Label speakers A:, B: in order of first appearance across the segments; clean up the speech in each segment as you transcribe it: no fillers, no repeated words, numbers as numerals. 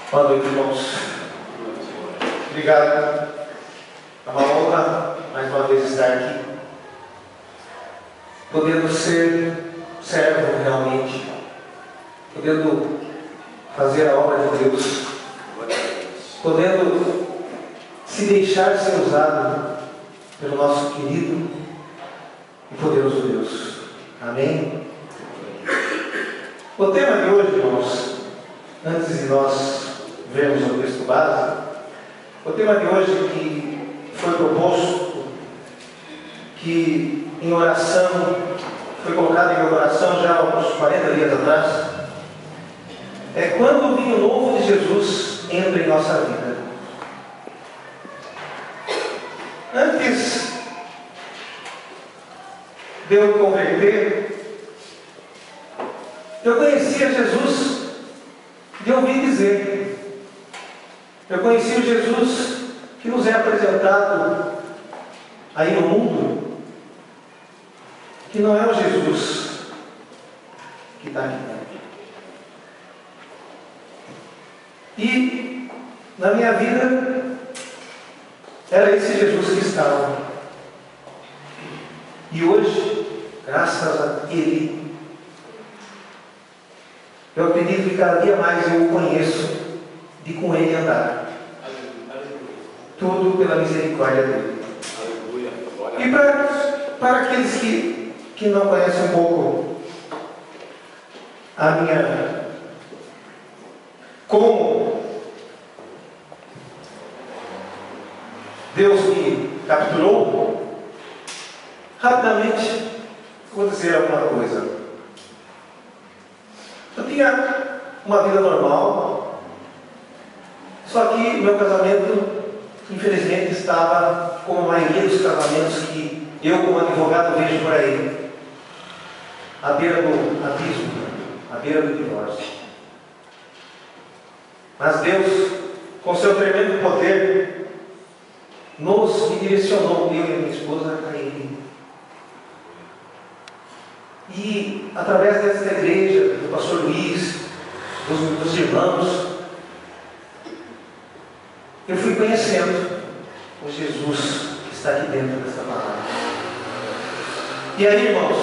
A: Boa noite, irmãos. Obrigado. É uma honra mais uma vez estar aqui, podendo ser servo realmente, podendo fazer a obra de Deus, podendo se deixar ser usado pelo nosso querido e poderoso Deus. Amém? O tema de hoje, irmãos, antes de nós vermos o texto base, o tema de hoje que foi proposto, que em oração, foi colocado em meu coração já há uns 40 dias atrás, é quando o vinho novo de Jesus entra em nossa vida. Antes de eu me converter, eu conhecia Jesus de ouvir dizer. Eu conhecia o Jesus que nos é apresentado aí no mundo, que não é o Jesus que está aqui dentro. E na minha vida era esse Jesus que estava. E hoje, graças a Ele, eu acredito que cada dia mais eu o conheço de com Ele andar. Tudo pela misericórdia dele. E para aqueles que não conhecem um pouco a minha... como Deus me capturou, rapidamente vou dizer alguma coisa. Eu tinha uma vida normal, só que meu casamento, infelizmente, estava como a maioria dos casamentos que eu, como advogado, vejo por aí, à beira do abismo, à beira do divórcio. Mas Deus, com seu tremendo poder, me direcionou, eu e a minha esposa, a Ele. E através desta igreja, do pastor Luiz, dos irmãos, eu fui conhecendo o Jesus que está aqui dentro dessa palavra. E aí, irmãos,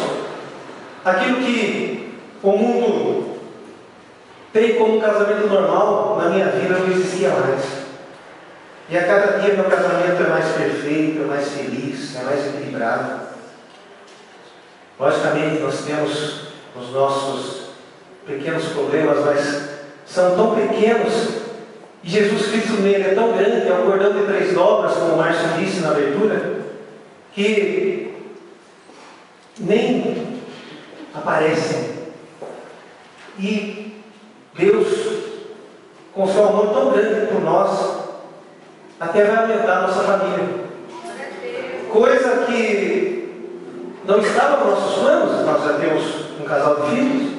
A: aquilo que o mundo tem como casamento normal, na minha vida não existia mais. E a cada dia meu casamento é mais perfeito, é mais feliz, é mais equilibrado. Logicamente nós temos os nossos pequenos problemas, mas são tão pequenos. E Jesus Cristo nele é tão grande, é um cordão de 3 dobras, como o Márcio disse na abertura, que nem aparecem. E Deus, com seu amor tão grande por nós, até vai aumentar a nossa família. Coisa que não estava nos nossos planos. Nós já temos um casal de filhos,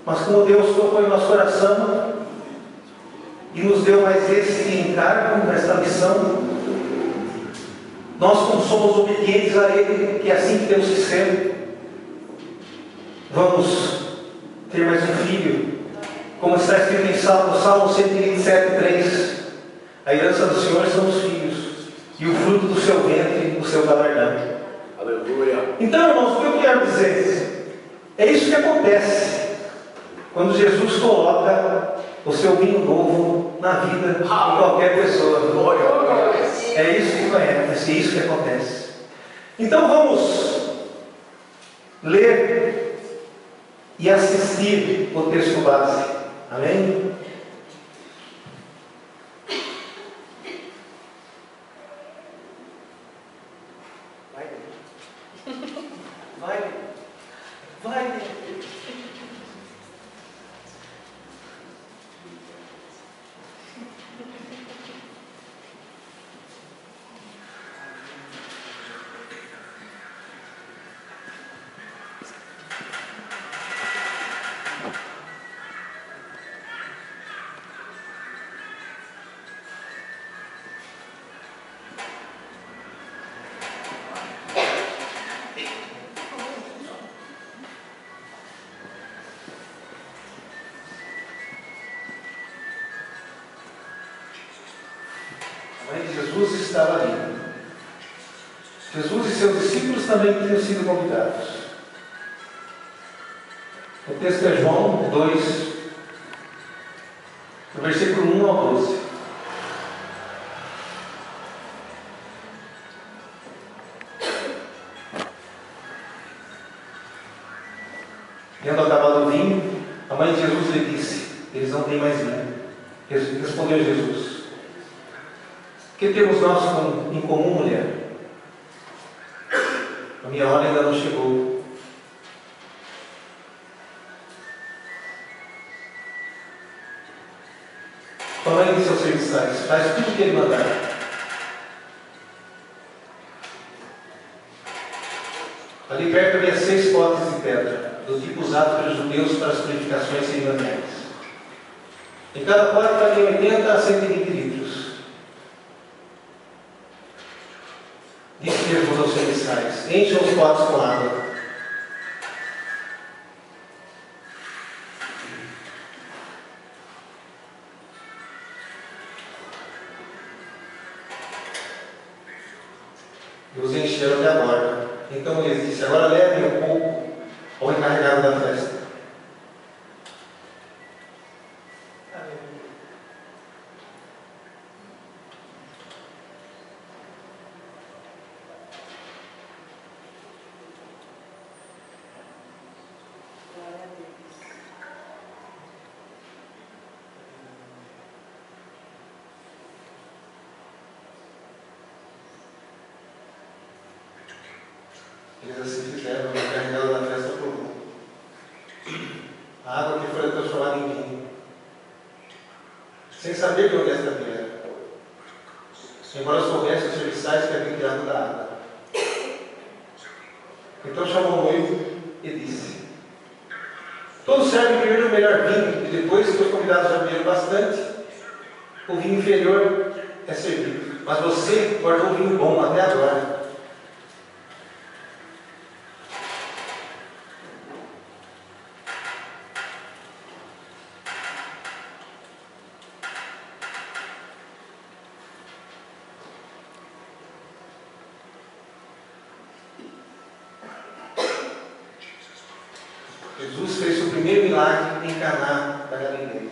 A: mas como Deus colocou em nosso coração e nos deu mais esse encargo, esta missão, nós, como somos obedientes a Ele, que é assim que temos que ser, vamos ter mais um filho, como está escrito em Salmo 127:3. A herança do Senhor são os filhos, e o fruto do seu ventre, o seu galardão. Aleluia. Então, irmãos, o que eu quero dizer? É isso que acontece quando Jesus coloca o seu vinho novo na vida de qualquer pessoa. É isso que conhece, é isso que acontece. Então vamos ler e assistir o texto base. Amém? Vai. Jesus estava ali. Jesus e seus discípulos também tinham sido convidados. O texto é João 2, do versículo 1 ao 12. Tendo acabado o vinho, a mãe de Jesus lhe disse: eles não têm mais vinho. Respondeu Jesus: que temos nós em comum, mulher? A minha hora ainda não chegou. A mãe disse aos serviçais: faz tudo o que ele mandar. Ali perto havia 6 potes de pedra, do tipo usado pelos judeus para as purificações cerimoniais. Em cada pote cabia 80 a 120 litros. Disse Jesus aos serviçais: encham os potes com água. E os encheram até a borda. Então ele disse: agora levem um pouco ao encarregado da festa. Eles assim fizeram, o encarregado da festa provou. A água que foi transformada em vinho, sem saber de onde esta viera. Embora soubessem os serviçais que haviam tirado da água. Então chamou o noivo e disse: todos servem primeiro o melhor vinho, e depois que os convidados já beberam bastante, o vinho inferior é servido. Mas você guardou o vinho bom até agora. Jesus fez o primeiro milagre em Caná da Galileia.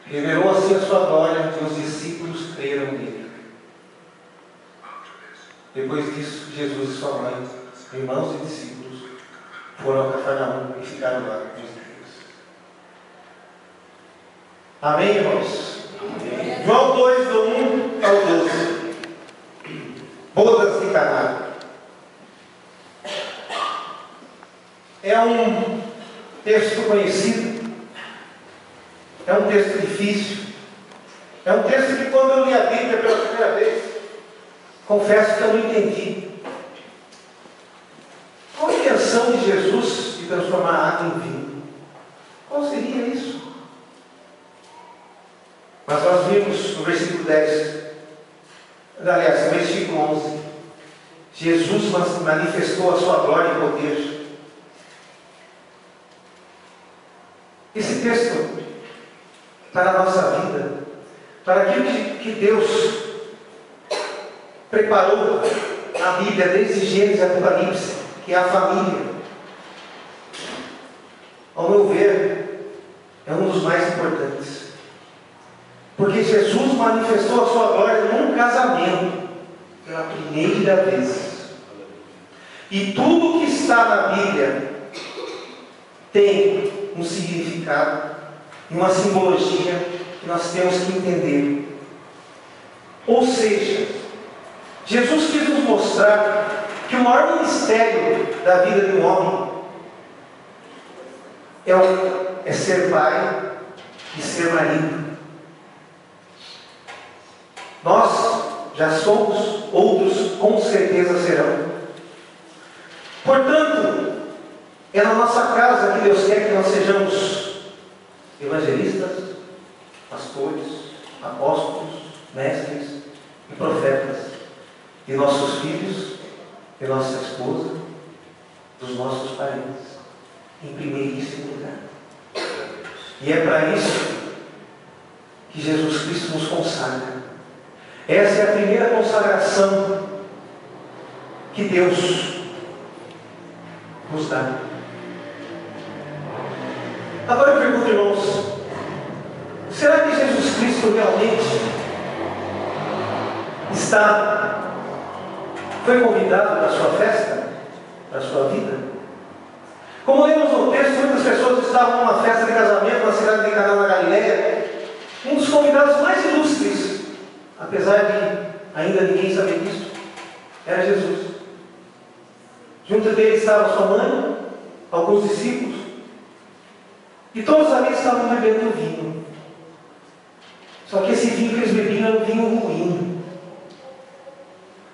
A: Revelou assim a sua glória e os discípulos creram nele. Depois disso, Jesus e sua mãe, irmãos e discípulos, foram a Cafarnaum e ficaram lá com os discípulos. Amém, irmãos? Amém. João 2, do 1 ao 12. Bodas de Caná. É um texto conhecido, é um texto difícil, é um texto que, quando eu li a Bíblia pela primeira vez, confesso que eu não entendi. Qual a intenção de Jesus de transformar a água em vinho? Qual seria isso? Mas nós vimos no versículo 10, aliás, no versículo 11, Jesus manifestou a sua glória e poder. Esse texto, para a nossa vida, para aquilo que Deus preparou na Bíblia, desde Gênesis e Apocalipse, que é a família, ao meu ver, é um dos mais importantes. Porque Jesus manifestou a sua glória num casamento, pela primeira vez. E tudo que está na Bíblia tem um significado e uma simbologia que nós temos que entender. Ou seja, Jesus quis nos mostrar que o maior mistério da vida de um homem é ser pai e ser marido. Nós já somos, outros com certeza serão. Portanto, é na nossa casa que Deus quer que nós sejamos evangelistas, pastores, apóstolos, mestres e profetas de nossos filhos, de nossa esposa, dos nossos parentes, em primeiríssimo lugar. E é para isso que Jesus Cristo nos consagra. Essa é a primeira consagração que Deus nos dá. Agora eu pergunto, irmãos, será que Jesus Cristo realmente foi convidado para a sua festa, para a sua vida? Como lemos no texto, muitas pessoas estavam numa festa de casamento na cidade de Caná, na Galileia. Um dos convidados mais ilustres, apesar de ainda ninguém saber disso, era Jesus. Junto dele estava sua mãe, alguns discípulos, e todos ali estavam bebendo vinho. Só que esse vinho que eles bebiam era um vinho ruim.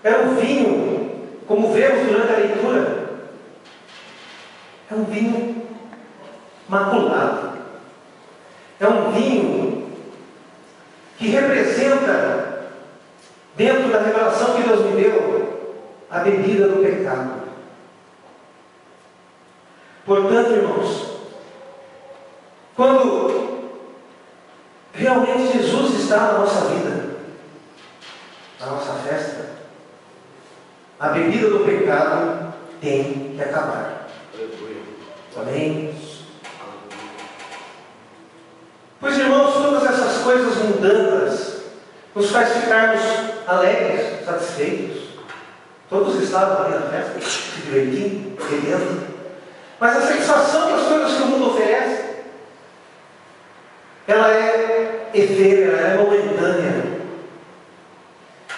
A: Era um vinho, como vemos durante a leitura, é um vinho maculado. É um vinho que representa, dentro da revelação que Deus me deu, a bebida do pecado. Portanto, irmãos, quando realmente Jesus está na nossa vida, na nossa festa, a bebida do pecado tem que acabar. Amém? Pois, irmãos, todas essas coisas mundanas nos faz ficarmos alegres, satisfeitos. Todos estavam ali na festa, se divertindo, bebendo. Mas a satisfação das coisas que o mundo oferece, ela é efêmera, ela é momentânea.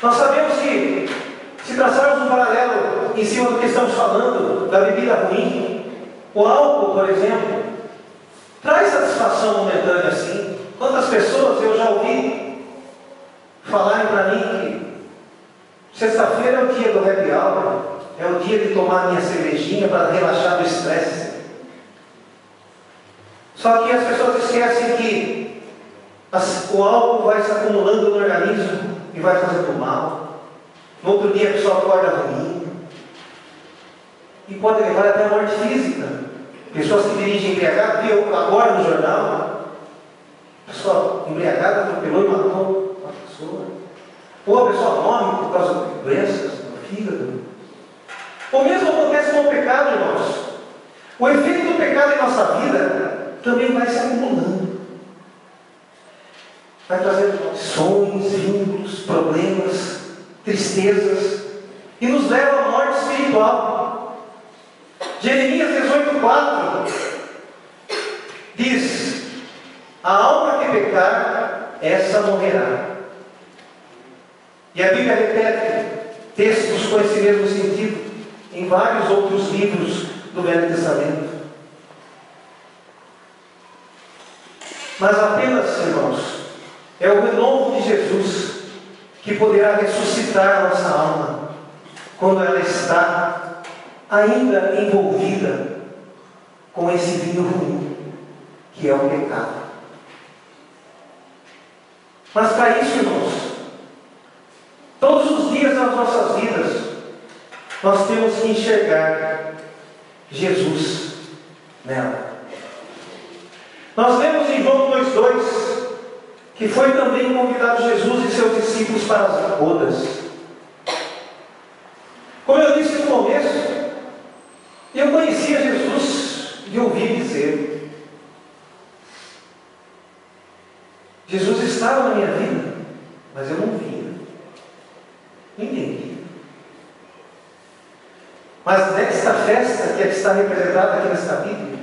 A: Nós sabemos que, se traçarmos um paralelo em cima do que estamos falando, da bebida ruim, o álcool, por exemplo, traz satisfação momentânea assim. Quantas pessoas eu já ouvi falarem para mim que sexta-feira é o dia do happy hour, é o dia de tomar minha cervejinha para relaxar do estresse. Só que as pessoas esquecem que o álcool vai se acumulando no organismo e vai fazendo mal. No outro dia a pessoa acorda ruim. E pode levar até a morte física. Pessoas que dirigem embriagadas, viu agora no jornal, a pessoa embriagada atropelou e matou uma pessoa. Ou a pessoa morre por causa de doenças no fígado. O mesmo acontece com o pecado, irmãos. O efeito do pecado em nossa vida também vai se acumulando. Vai trazendo maldições, vínculos, problemas, tristezas, e nos leva à morte espiritual. Jeremias 18,4 diz: a alma que pecar, essa morrerá. E a Bíblia repete textos com esse mesmo sentido em vários outros livros do Velho Testamento. Mas apenas, irmãos, é o renovo de Jesus que poderá ressuscitar a nossa alma quando ela está ainda envolvida com esse vinho ruim, que é o pecado. Mas para isso, irmãos, todos os dias das nossas vidas, nós temos que enxergar Jesus nela. Nós lemos em João 2,2 que foi também convidado Jesus e seus discípulos para as bodas. Como eu disse no começo, eu conhecia Jesus e ouvi dizer. Jesus estava na minha vida, mas eu não via, não entendi. Mas nesta festa que está representada aqui nesta Bíblia,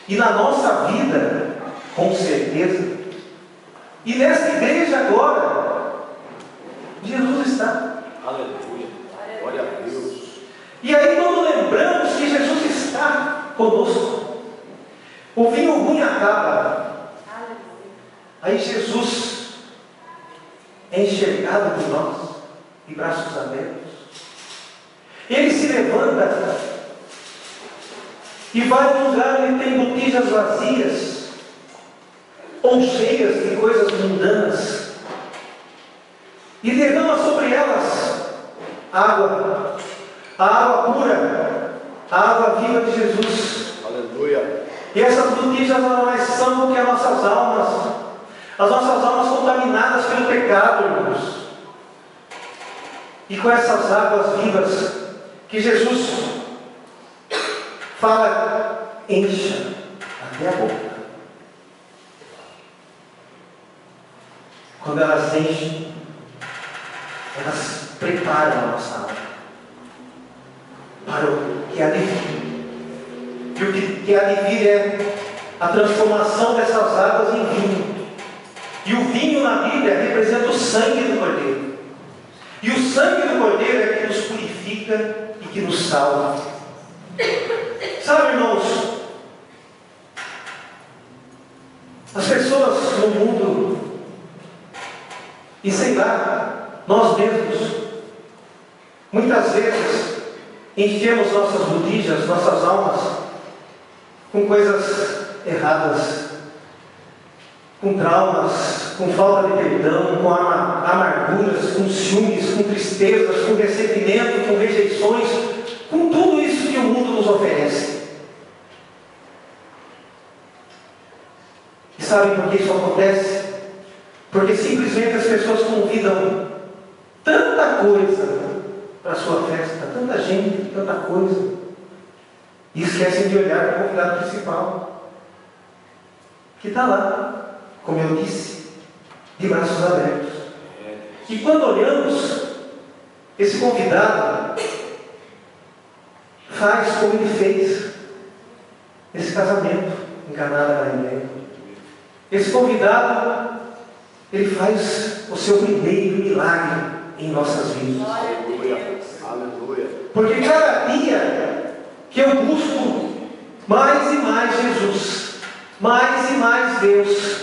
A: e na nossa vida, com certeza, e nesta igreja agora, Jesus está.
B: Aleluia. Glória a Deus.
A: E aí, quando lembramos que Jesus está conosco, o vinho ruim acaba. Aí Jesus é enxergado por nós, de braços abertos. Ele se levanta e vai num lugar onde tem botijas vazias, ou cheias de coisas mundanas, e derrama sobre elas água, a água pura, a água viva de Jesus.
B: Aleluia.
A: E essas botijas nada mais são do que as nossas almas contaminadas contaminadas pelo pecado, irmãos. E com essas águas vivas que Jesus fala, encha até a boca. Quando elas enchem, elas preparam a nossa alma para o que há de vir. E o que há de vir é a transformação dessas águas em vinho. E o vinho na Bíblia representa o sangue do Cordeiro. E o sangue do Cordeiro é que nos purifica e que nos salva. Sabe, irmãos, as pessoas no mundo, e sei lá, nós mesmos, muitas vezes enchemos nossas botijas, nossas almas, com coisas erradas, com traumas, com falta de perdão, com amarguras, com ciúmes, com tristezas, com ressentimento, com rejeições, com tudo isso que o mundo nos oferece. E sabem por que isso acontece? Porque simplesmente as pessoas convidam tanta coisa para a sua festa, tanta gente, tanta coisa, e esquecem de olhar para o convidado principal, que está lá, como eu disse, de braços abertos. E quando olhamos, esse convidado faz como ele fez nesse casamento em Caná da Galileia. Esse convidado, ele faz o seu primeiro milagre em nossas vidas.
B: Aleluia.
A: Porque cada dia que eu busco mais e mais Jesus, mais e mais Deus,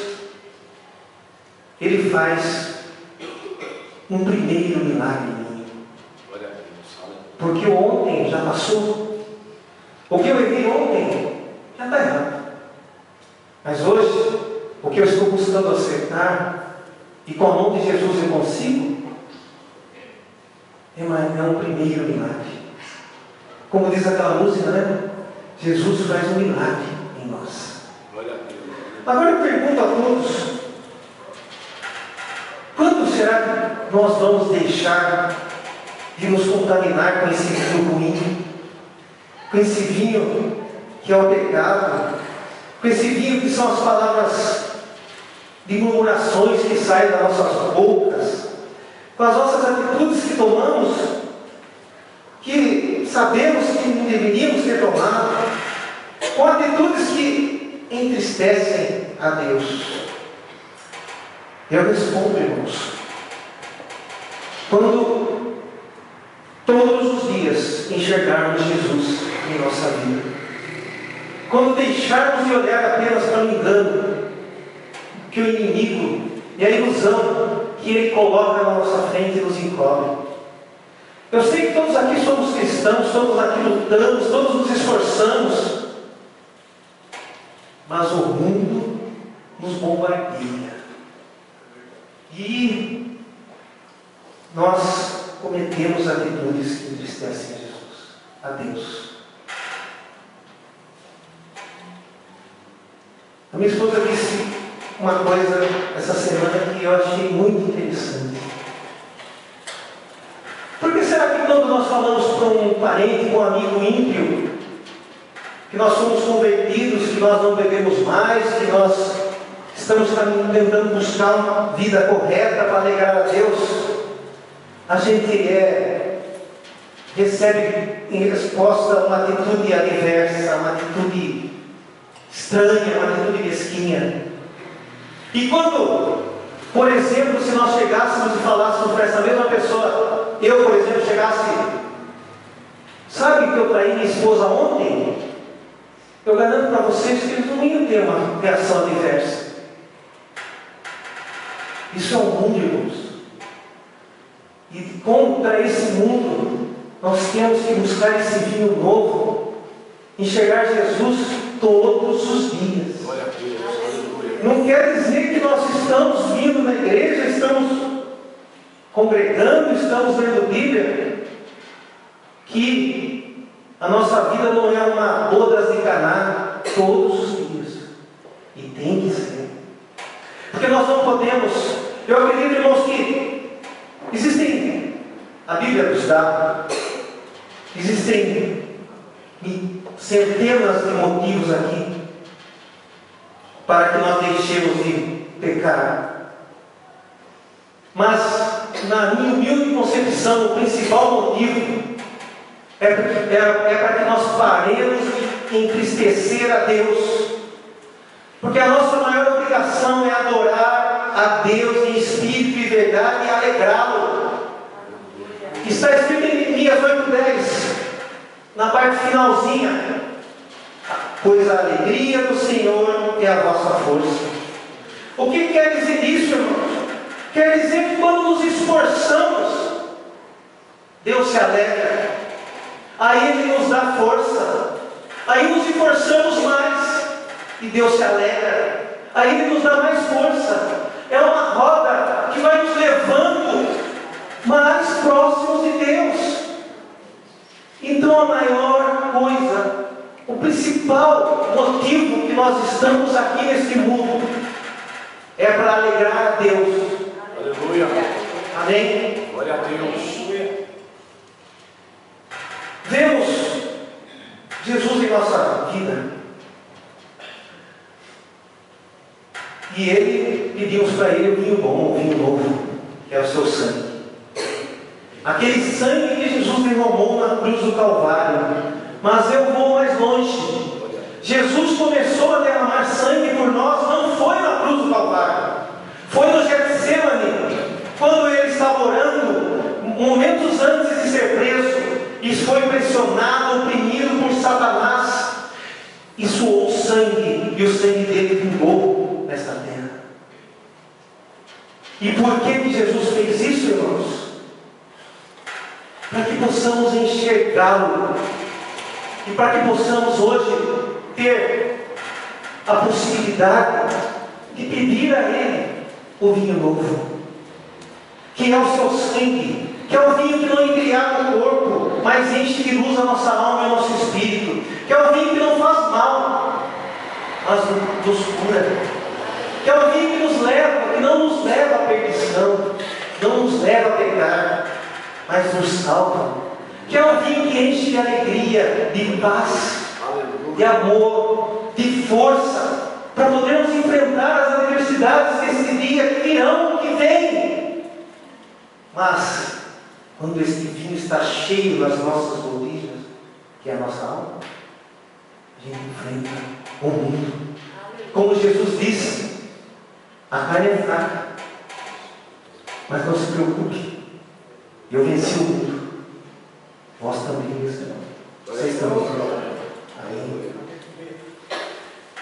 A: Ele faz um primeiro milagre em mim. Porque o ontem já passou. O que eu vivi ontem já está errado. Mas hoje, o que eu estou buscando acertar, e com a mão de Jesus eu consigo, é um primeiro milagre. Como diz aquela música, né? Jesus faz um milagre em nós. Agora eu pergunto a todos: quando será que nós vamos deixar de nos contaminar com esse vinho ruim, com esse vinho que é o pecado, com esse vinho que são as palavras de murmurações que saem das nossas bocas, com as nossas atitudes que tomamos, que sabemos que não deveríamos ter tomado, com atitudes que entristecem a Deus? Eu respondo, irmãos, quando todos os dias enxergarmos Jesus em nossa vida, quando deixarmos de olhar apenas para o engano que o inimigo e a ilusão que ele coloca na nossa frente e nos encobre. Eu sei que todos aqui somos cristãos, todos aqui lutamos, todos nos esforçamos, mas o mundo nos bombardeia. E nós cometemos atitudes que entristecem a Jesus, a Deus. A minha esposa disse uma coisa essa semana que eu achei muito interessante. Por que será que quando nós falamos para um parente, para um amigo ímpio, que nós somos convertidos, que nós não bebemos mais, que nós estamos tentando buscar uma vida correta para alegrar a Deus, a gente recebe em resposta uma atitude adversa, uma atitude estranha, uma atitude mesquinha? E quando, por exemplo, se nós chegássemos e falássemos para essa mesma pessoa, eu, por exemplo, chegasse, sabe que eu traí minha esposa ontem? Eu garanto para vocês que eles não iam ter uma reação adversa. Isso é o mundo, irmãos. E contra esse mundo, nós temos que buscar esse vinho novo, enxergar Jesus todos os dias. Não quer dizer que nós estamos vindo na igreja, estamos congregando, estamos lendo Bíblia, que a nossa vida não é uma bodas de Caná todos os dias. E tem que ser. Porque nós não podemos Eu acredito, irmãos, que existem, a Bíblia nos dá, existem centenas de motivos aqui para que nós deixemos de pecar. Mas, na minha humilde concepção, o principal motivo é para que nós paremos de entristecer a Deus. Porque a nossa maior obrigação é adorar a Deus em espírito e verdade e alegrá-lo. Está escrito em Jeremias 8:10, na parte finalzinha: pois a alegria do Senhor é a vossa força. O que quer dizer isso, irmãos? Quer dizer que quando nos esforçamos, Deus se alegra, aí Ele nos dá força, aí nos esforçamos mais, e Deus se alegra, aí Ele nos dá mais força. É uma roda que vai nos levando mais próximos de Deus. Então a maior coisa, o principal motivo que nós estamos aqui neste mundo é para alegrar a Deus.
B: Aleluia.
A: Amém?
B: Glória a Deus.
A: Vemos Jesus em nossa vida. E pedimos para Ele o vinho bom, o vinho novo, que é o seu sangue. Aquele sangue que Jesus derramou na cruz do Calvário. Mas eu vou mais longe. Jesus começou a derramar sangue por nós, não foi na cruz do Calvário. Foi no Getsemane, quando Ele estava orando, momentos antes de ser preso, e foi pressionado, oprimido por Satanás, e suou sangue, e o sangue dele vingou nesta terra. E por que Jesus fez isso, irmãos? Para que possamos enxergá-lo, e para que possamos hoje ter a possibilidade de pedir a Ele o vinho novo, que é o seu sangue, que é o vinho que não embriaga o corpo, mas enche de luz a nossa alma e o nosso espírito, que é o vinho que não faz mal, mas nos cura, que é o vinho que nos leva, que não nos leva à perdição, não nos leva a pecar, mas nos salva, que é o vinho que enche de alegria, de paz, de amor, de força, para podermos enfrentar as adversidades desse dia que virão, que vem. Mas, quando este vinho está cheio nas nossas botijas, que é a nossa alma, a gente enfrenta o mundo. Como Jesus disse, a carne é fraca, mas não se preocupe, eu venci o mundo, vós também vencerão. Vocês estão aí.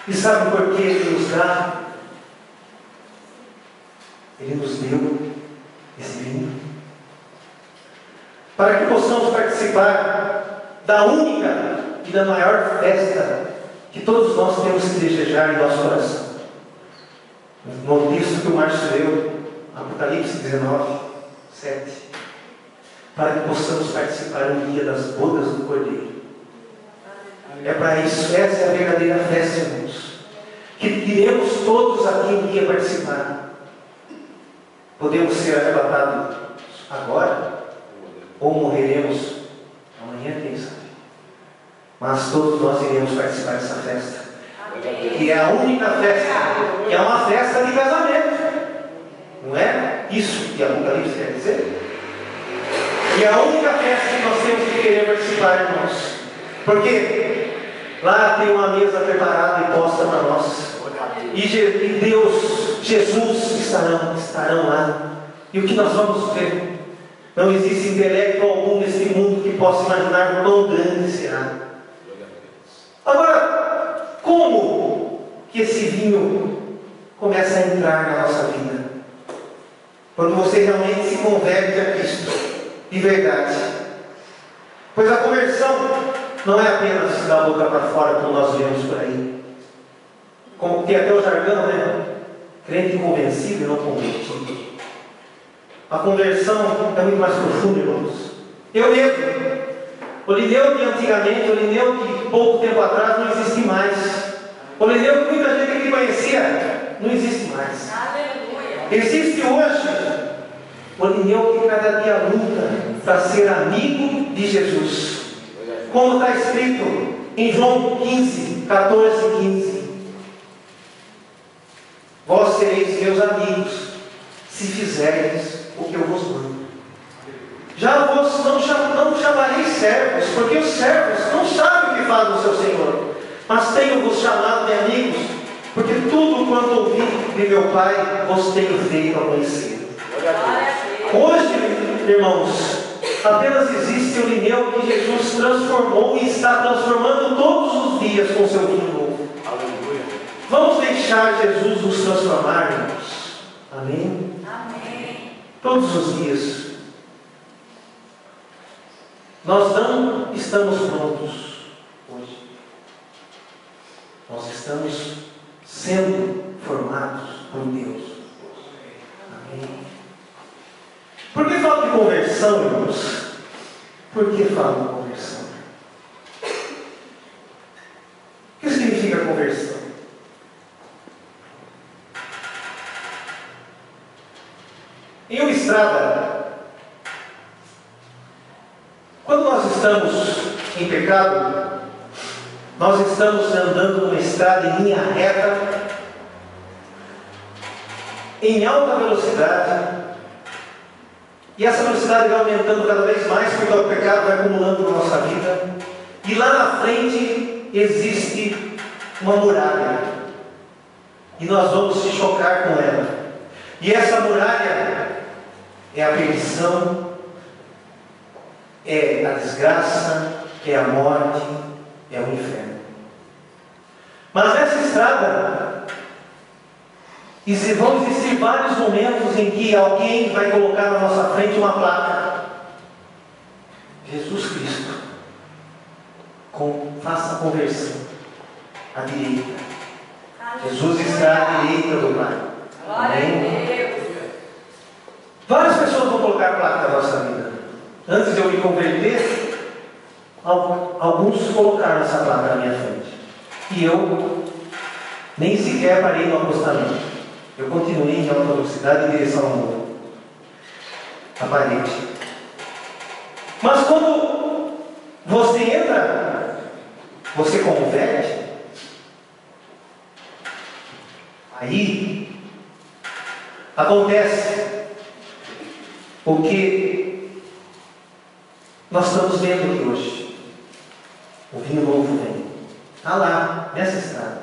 A: E sabe por que Ele nos dá? Ele nos deu esse vinho para que possamos participar da única e da maior festa que todos nós temos que desejar em nosso coração. No texto que o Márcio leu, Apocalipse 19:7, para que possamos participar um dia das bodas do Cordeiro. É para isso, essa é a verdadeira festa, irmãos, que iremos todos aqui um dia participar. Podemos ser arrebatados agora, ou morreremos amanhã, quem sabe. Mas todos nós iremos participar dessa festa, que é a única festa, que é uma festa de casamento. Não é isso que Apocalipse quer dizer? E é a única festa que nós temos que querer participar, irmãos. Porque lá tem uma mesa preparada e posta para nós. E Deus, Jesus estarão lá. E o que nós vamos ver? Não existe intelecto algum nesse mundo que possa imaginar quão grande será. Agora, como que esse vinho começa a entrar na nossa vida? Quando você realmente se converte a Cristo, de verdade. Pois a conversão não é apenas da boca para fora, como nós vemos por aí. Como tem até o jargão, né? Crente convencido e não convertido. A conversão é muito mais profunda, irmãos. Eu mesmo, o Lineu de antigamente, o Lineu de pouco tempo atrás, não existe mais. O Lineu que muita gente aqui conhecia, não existe mais.
C: Aleluia.
A: Existe hoje o Irineu que cada dia luta para ser amigo de Jesus. Como está escrito em João 15, 14 e 15. Vós sereis meus amigos, se fizerdes o que eu vos mando. Já vos não chamareis servos, porque os servos não sabem o que faz o seu Senhor. Mas tenho-vos chamado de amigos, porque tudo quanto ouvi de meu Pai, vos tenho feito a conhecer. Hoje, irmãos, apenas existe o Irineu que Jesus transformou e está transformando todos os dias com seu vinho novo.
B: Aleluia.
A: Vamos deixar Jesus nos transformar, irmãos. Amém?
C: Amém.
A: Todos os dias. Nós não estamos prontos hoje. Nós estamos sendo formados por Deus. Amém? Por que falo de conversão, irmãos? Por que falo de conversão? O que significa conversão? Em uma estrada, quando nós estamos em pecado, nós estamos andando numa estrada em linha reta, em alta velocidade, e essa velocidade vai aumentando cada vez mais, porque o pecado vai acumulando na nossa vida, e lá na frente existe uma muralha, e nós vamos se chocar com ela, e essa muralha é a perdição, é a desgraça, é a morte, é o inferno. Mas nessa estrada vão existir vários momentos em que alguém vai colocar na nossa frente uma placa: Jesus Cristo, faça a conversão à direita. Jesus está à direita do Pai.
C: Glória a Deus.
A: Várias pessoas vão colocar a placa na nossa vida. Antes de eu me converter, alguns colocaram essa placa na minha frente. E eu nem sequer parei no acostamento. Eu continuei em alta velocidade em direção ao muro, à parede. Mas quando você entra, você converte, aí acontece o que nós estamos vendo aqui hoje. O vinho novo vem. Está lá, nessa estrada.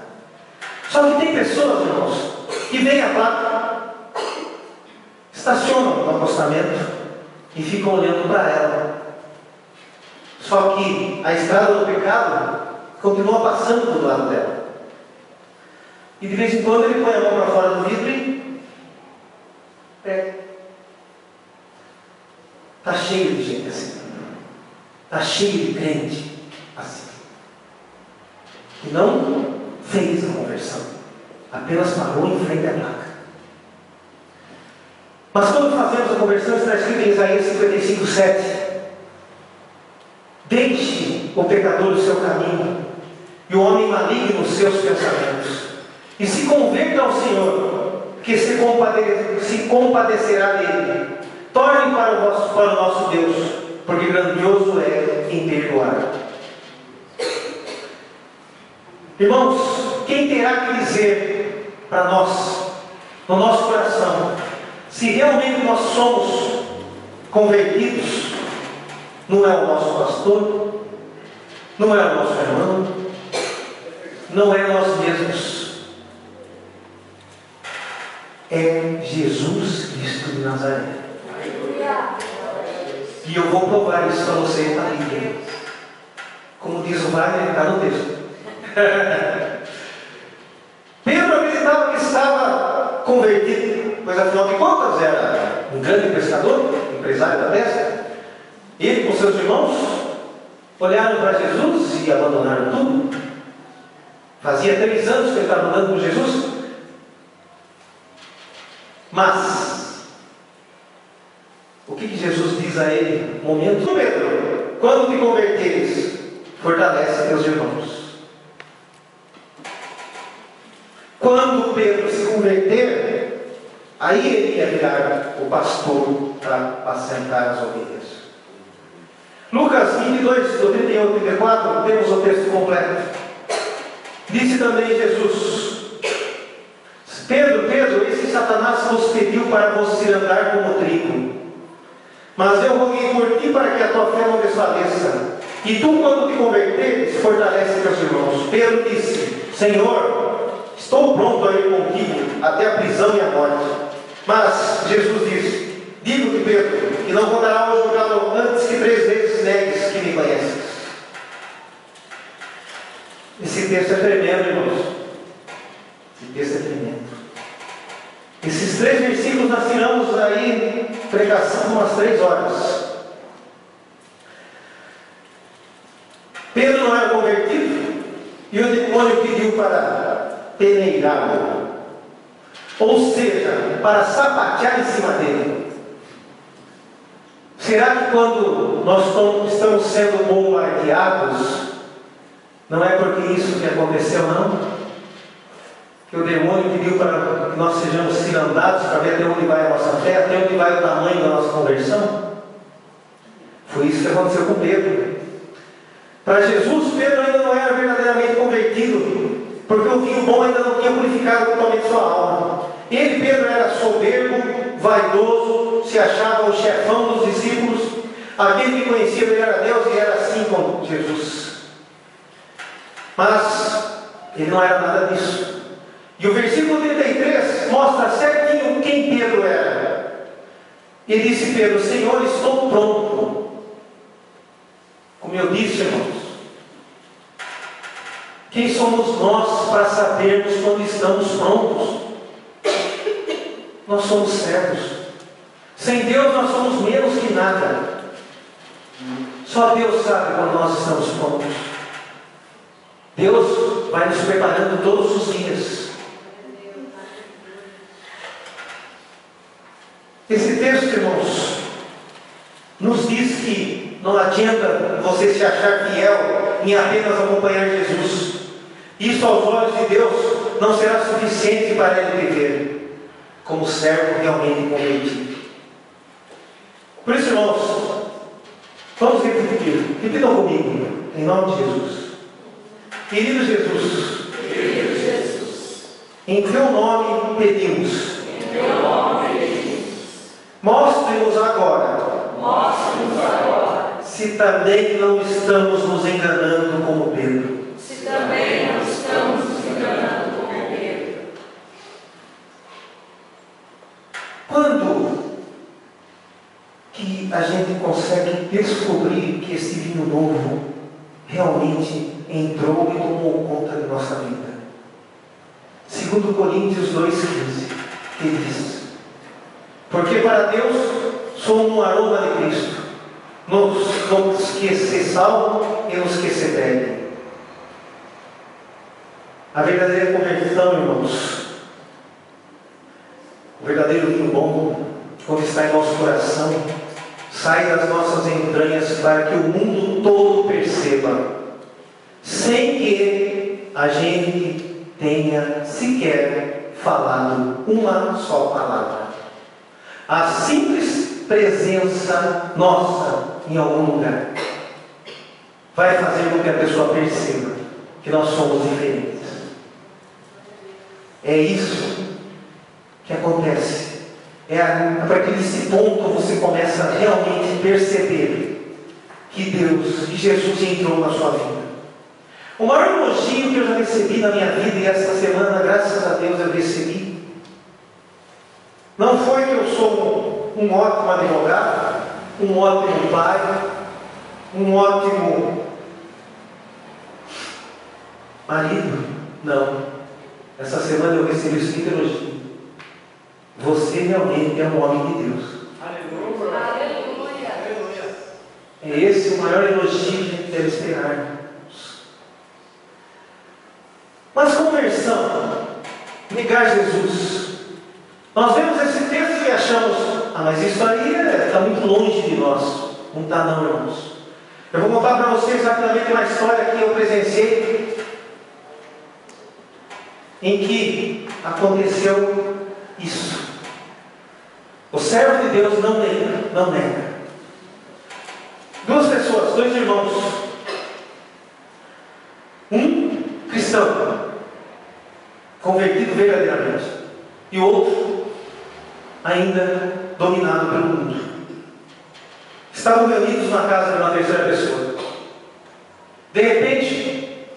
A: Só que tem pessoas, irmãos, que veem a placa, estacionam no acostamento e ficam olhando para ela. Só que a estrada do pecado continua passando do lado dela. E de vez em quando ele põe a mão para fora do vidro e pega. Está cheio de gente assim. Está cheio de crente assim. Que não fez a conversão. Apenas parou em frente à placa. Mas quando fazemos a conversão, está escrito em Isaías 55, 7. Deixe o pecador o seu caminho, e o homem maligno os seus pensamentos, e se converta ao Senhor, que se compadecerá dele. Torne para o nosso Deus, porque grandioso é em perdoar. Irmãos, quem terá que dizer para nós, no nosso coração, se realmente nós somos convertidos? Não é o nosso pastor, não é o nosso irmão, não é nós mesmos. É Jesus Cristo de Nazaré. E eu vou provar isso para você na Bíblia. Como diz o Wagner, está no texto. Pedro acreditava que estava convertido, pois afinal de contas era um grande pescador, empresário da pesca. Ele com seus irmãos olharam para Jesus e abandonaram tudo. Fazia 3 anos que ele estava andando com Jesus. Mas o que Jesus diz a ele? Momento, Pedro, quando te converteres, fortalece teus irmãos. Quando Pedro se converter, Aí ele ia virar o pastor para apacentar as ovelhas. Lucas 22, do 31 ao 34, temos o texto completo. Disse também Jesus: Pedro, Pedro, esse Satanás vos pediu para vos andar como trigo. Mas eu roguei por ti para que a tua fé não desfaleça. E tu, quando te converteres, fortalece teus irmãos. Pedro disse: Senhor, estou pronto a ir contigo até a prisão e a morte. Mas Jesus disse: Digo-te, Pedro, que não voltará ao julgado antes que 3 vezes negues que me conheces. Esse texto é tremendo, irmãos. Esse texto é tremendo. Esses 3 versículos nós tiramos aí pregação umas 3 horas. Pedro não era convertido e o demônio pediu para peneirá-lo, ou seja, para sapatear em cima dele. Será que quando nós estamos sendo bombardeados, não é porque isso que aconteceu, não? Que o demônio pediu para que nós sejamos cirandados para ver até onde vai a nossa fé, até onde vai o tamanho da nossa conversão? Foi isso que aconteceu com Pedro. Para Jesus, Pedro ainda não era verdadeiramente convertido, porque o vinho bom ainda não tinha purificado totalmente sua alma. Ele, Pedro, era soberbo, vaidoso, se achava o chefão dos discípulos, aquele que conhecia ele era Deus e era assim com Jesus. Mas ele não era nada disso. E o versículo 33 mostra certinho quem Pedro era. E disse Pedro: Senhor, estou pronto. Como eu disse, irmãos, quem somos nós para sabermos quando estamos prontos? Nós somos servos. Sem Deus nós somos menos que nada. Só Deus sabe quando nós estamos prontos. Deus vai nos preparando todos os dias. Esse texto, irmãos, nos diz que não adianta você se achar fiel em apenas acompanhar Jesus. Isso aos olhos de Deus não será suficiente para ele viver como servo realmente convertido. Por isso, irmãos, vamos repetir. Repitam comigo, em nome de Jesus. Querido Jesus, em teu nome pedimos. Mostre-nos agora se também não estamos nos enganando como Pedro. Quando que a gente consegue descobrir que esse vinho novo realmente entrou e tomou conta de nossa vida? 2 Coríntios 2,15, que diz: Porque para Deus somos um aroma de Cristo, nos que se salvam e nos que se perdem. A verdadeira conversão, irmãos, o verdadeiro vinho bom, quando está em nosso coração, sai das nossas entranhas para que o mundo todo perceba, sem que a gente tenha sequer falado uma só palavra. A simples presença nossa em algum lugar vai fazer com que a pessoa perceba que nós somos diferentes. É isso que acontece. A partir desse ponto você começa a realmente perceber que Deus, que Jesus entrou na sua vida. O maior elogio que eu já recebi na minha vida, e esta semana, graças a Deus, eu recebi, não foi que eu sou um ótimo advogado, um ótimo pai, um ótimo marido. Não. Essa semana eu recebi o seguinte elogio: você realmente é um homem de Deus. Aleluia. É esse o maior elogio que a gente deve esperar. Mas conversão, negar Jesus. Nós vemos esse texto e achamos: mas isso aí está muito longe de nós. Não está não, irmãos. Eu vou contar para vocês rapidamente uma história que eu presenciei, em que aconteceu isso. servo de Deus não nega, não nega. Duas pessoas, dois irmãos. Um cristão, convertido verdadeiramente, e o outro ainda dominado pelo mundo. Estavam reunidos na casa de uma terceira pessoa. De repente,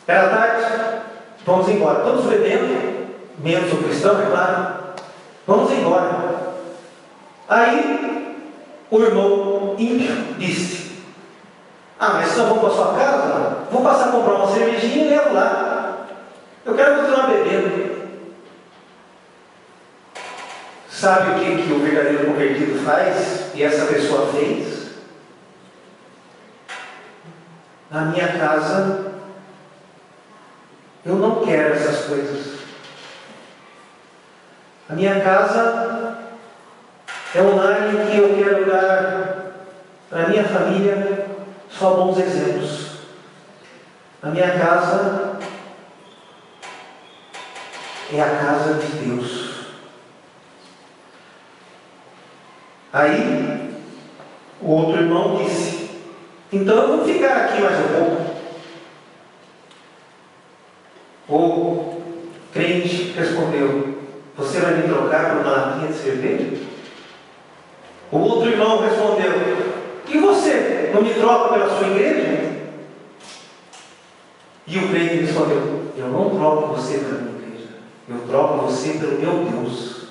A: era tarde, vamos embora. Todos bebendo, menos o cristão, é claro. Vamos embora. Aí, o irmão ímpio disse: mas só vou para a sua casa? Vou passar a comprar uma cervejinha e levo lá. Eu quero continuar bebendo. Sabe o que o verdadeiro convertido faz? E essa pessoa fez? Na minha casa, eu não quero essas coisas. A minha casa é um lar em que eu quero dar para a minha família só bons exemplos. A minha casa é a casa de Deus. Aí, o outro irmão disse: então eu vou ficar aqui mais um pouco. O crente respondeu: você vai me trocar por uma latinha de cerveja? O outro irmão respondeu: e você, não me troca pela sua igreja? E o crente respondeu: eu não troco você pela minha igreja, eu troco você pelo meu Deus.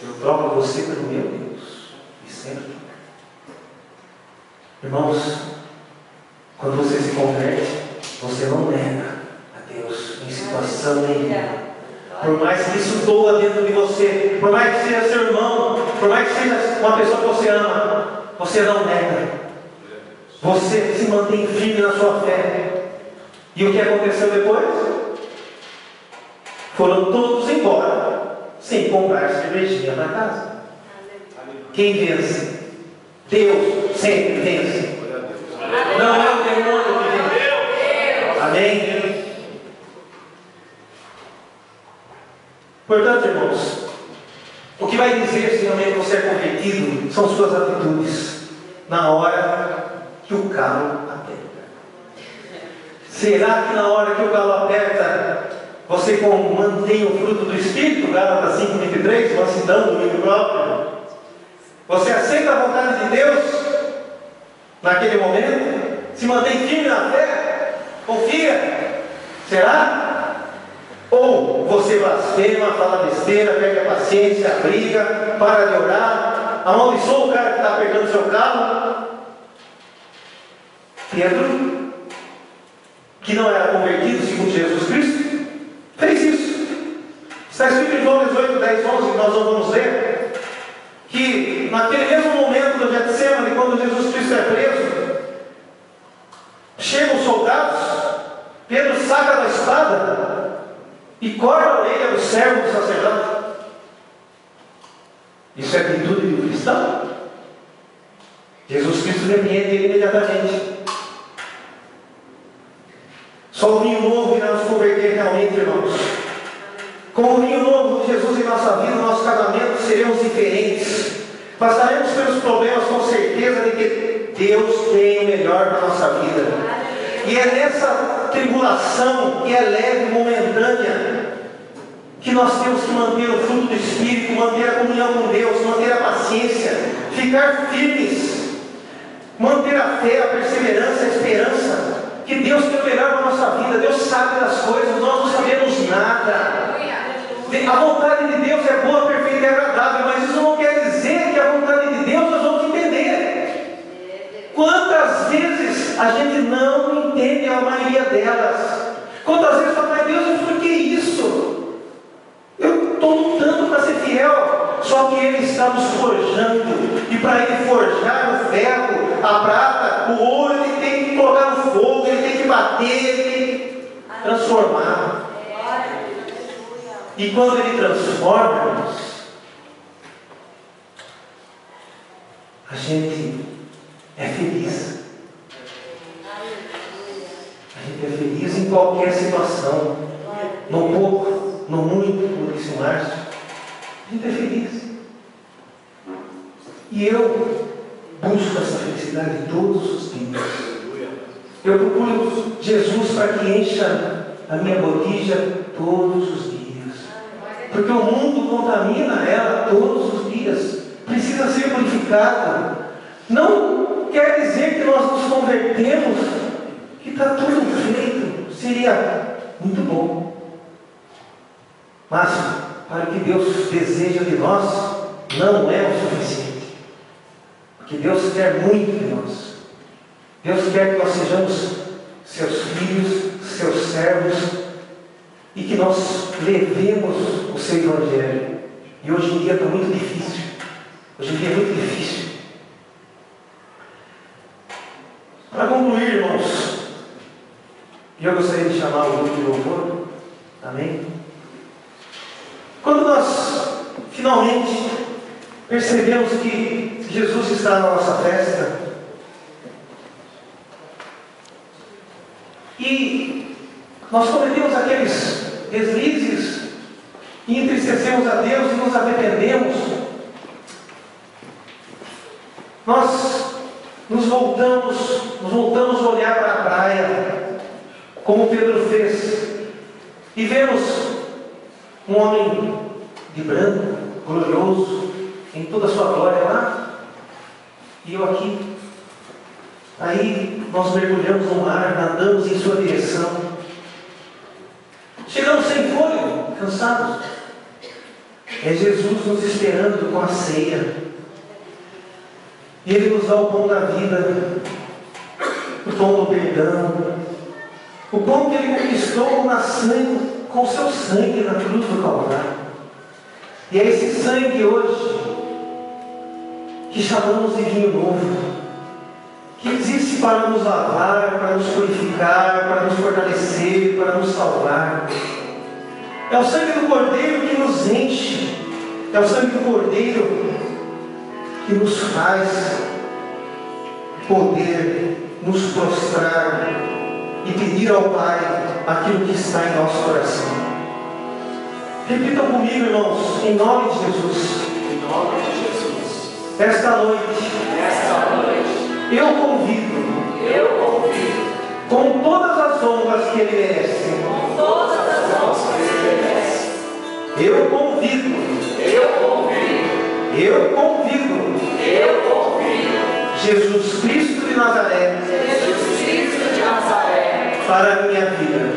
A: Eu troco você pelo meu Deus. E sempre. Irmãos, quando você se converte, você não nega a Deus em situação nenhuma. Por mais que isso doa dentro de você, por mais que seja seu irmão, por mais que seja uma pessoa que você ama, você não nega. Você se mantém firme na sua fé. E o que aconteceu depois? Foram todos embora, sem comprar cervejinha para casa. Quem vence? Deus sempre vence. Não é o demônio que vence. Amém? Portanto, irmãos, o que vai dizer se realmente você é convertido são suas atitudes na hora que o calo aperta. Será que na hora que o calo aperta você mantém o fruto do Espírito? Gálatas 5:23, uma citando do livro próprio. Você aceita a vontade de Deus naquele momento? Se mantém firme na fé? Confia? Será? Ou você blasfema, fala besteira, perde a paciência, briga, para de orar, amaldiçoa o cara que está apertando seu carro? Pedro, que não era convertido segundo Jesus Cristo, fez isso. Está escrito em João 18, 10, 11, que nós não vamos ler, que naquele mesmo momento do Getsemane, quando Jesus Cristo é preso, chegam os soldados, Pedro saca da espada e corta a orelha do servo do sacerdote. Isso é atitude do cristão? Jesus Cristo repreende ele imediatamente. Só o vinho novo irá nos converter realmente, irmãos. Com o vinho novo de Jesus em nossa vida, no nosso casamento, seremos diferentes. Passaremos pelos problemas com certeza de que Deus tem o melhor para a nossa vida. E é nessa tribulação que é leve e momentânea que nós temos que manter o fruto do Espírito, manter a comunhão com Deus, manter a paciência, ficar firmes, manter a fé, a perseverança, a esperança, que Deus tem o melhor para a nossa vida. Deus sabe das coisas, nós não sabemos nada. A vontade de Deus é boa, perfeita e agradável, mas isso não quer dizer que a vontade de Deus nós vamos entender. Quantas vezes a gente não entende a maioria delas? Quantas vezes fala: Deus, por que isso? Eu estou lutando para ser fiel. Só que Ele está nos forjando, e para Ele forjar o ferro, a prata, o ouro, Ele tem que colocar no fogo, Ele tem que bater, Ele tem que transformar. E quando Ele transforma, irmãos, a gente é feliz. A gente é feliz em qualquer situação. No pouco, no muito, como disse o Márcio. A gente é feliz. E eu busco essa felicidade todos os dias. Eu procuro Jesus para que encha a minha botija todos os dias. Porque o mundo contamina ela todos os dias. Precisa ser purificado. Não quer dizer que nós nos convertemos, que está tudo feito. Seria muito bom. Mas para o que Deus deseja de nós, não é o suficiente. Porque Deus quer muito de nós. Deus quer que nós sejamos seus filhos, seus servos, e que nós levemos o seu Evangelho. E hoje em dia está muito difícil. Hoje em dia é muito difícil. Para concluir, irmãos, eu gostaria de chamar o grupo de louvor. Amém? Quando nós finalmente percebemos que Jesus está na nossa festa, e nós cometemos aqueles deslizes e entristecemos a Deus e nos arrependemos, nós nos voltamos a olhar para a praia, como Pedro fez, e vemos um homem de branco, glorioso, em toda a sua glória lá, e eu aqui. Aí nós mergulhamos no mar, nadamos em sua direção. Chegamos sem fôlego, cansados. É Jesus nos esperando com a ceia. E Ele nos dá o pão da vida, o pão do perdão, o pão que Ele conquistou com o seu sangue na cruz do Calvário. E é esse sangue hoje que chamamos de vinho novo, que existe para nos lavar, para nos purificar, para nos fortalecer, para nos salvar. É o sangue do Cordeiro que nos enche. É o sangue do Cordeiro que nos faz poder nos prostrar e pedir ao Pai aquilo que está em nosso coração. Repitam comigo, irmãos, em nome de Jesus.
B: Em nome de Jesus.
A: Esta noite, eu convido, com todas as honras que Ele merece, eu convido Jesus Cristo de Nazaré para a minha vida.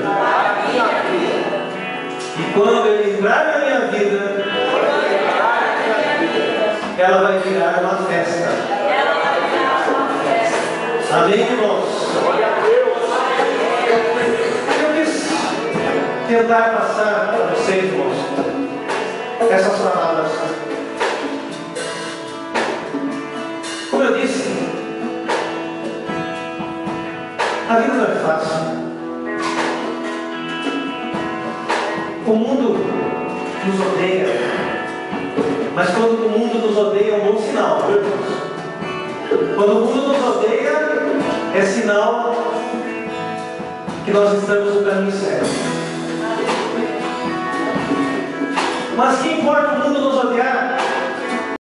A: E quando Ele entrar na minha vida, ela vai virar uma festa. Amém, irmãos? Eu quis tentar passar para vocês, irmãos, essas palavras. Como eu disse, a vida não é fácil. O mundo nos odeia, mas quando o mundo nos odeia é um bom sinal, viu, irmãos? Quando o mundo nos odeia, é sinal que nós estamos no caminho certo. Mas que importa o mundo nos odiar?